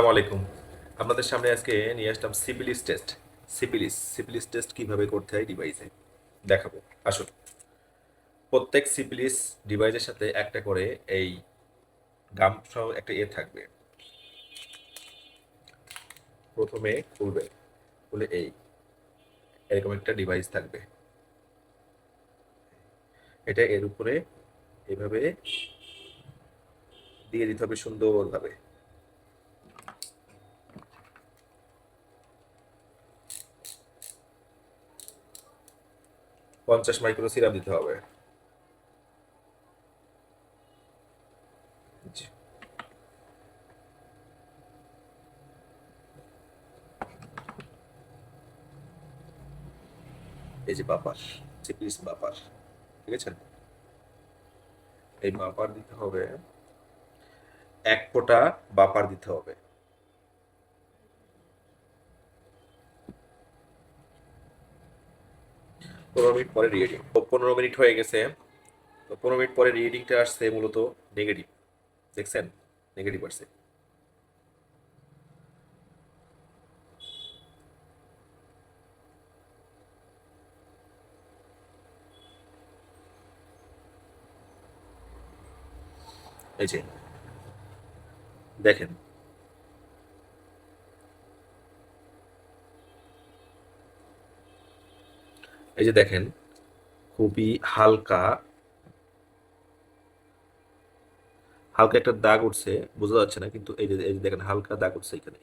আসসালামু আলাইকুম। আপনাদের সামনে আজকে নিয়ে আসলাম সিপিলিস টেস্ট। সিপিলিস টেস্ট কিভাবে করতে হয় ডিভাইসে দেখাবো। আসুন, প্রত্যেক সিপিলিস ডিভাইসের সাথে একটা করে এই গাম সহ একটা থাকবে। প্রথমে খুলবে, খুলে এরকম একটা ডিভাইস থাকবে। এটা এর উপরে এভাবে দিয়ে দিতে হবে সুন্দরভাবে। 50 মাইক্রো সিরাপ দিতে হবে। জি। এই যে বাপার, সিপিলিস বাপার, ঠিক আছে? এই বাপার দিতে হবে, 1 ফোঁটা বাপার দিতে হবে। 15 মিনিট পরে রিডিং। 15 মিনিট হয়ে গেছে। তো 15 মিনিট পরে রিডিংটা আসছে মূলত নেগেটিভ। দেখছেন? নেগেটিভ আসছে। এই যে দেখেন, এই যে দেখেন, খুবই হালকা হালকা একটা দাগ উঠছে। বোঝা যাচ্ছে না, কিন্তু এই যে দেখেন হালকা দাগ উঠছে এখানে।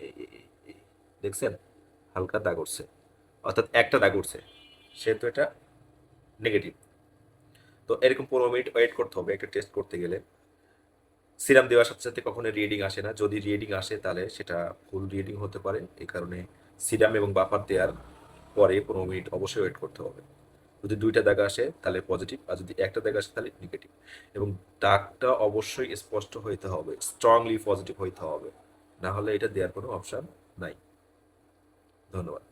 দেখছেন? হালকা দাগ উঠছে, অর্থাৎ একটা দাগ উঠছে, সেহেতু এটা নেগেটিভ। তো এরকম 15 মিনিট ওয়েট করতে হবে একটা টেস্ট করতে গেলে। সিরাম দেওয়ার সাথে সাথে কখনো রিডিং আসে না। যদি রিডিং আসে তাহলে সেটা ভুল রিডিং হতে পারে। এই কারণে সিরাম এবং বাফার দেওয়ার পরে 15 মিনিট অবশ্যই ওয়েট করতে হবে। যদি 2টা দাগ আসে তাহলে পজিটিভ, আর যদি একটা দাগ আসে তাহলে নেগেটিভ। এবং দাগটা অবশ্যই স্পষ্ট হইতে হবে, স্ট্রংলি পজিটিভ হইতে হবে, না হলে এটা দেওয়ার কোনো অপশন নাই। ধন্যবাদ।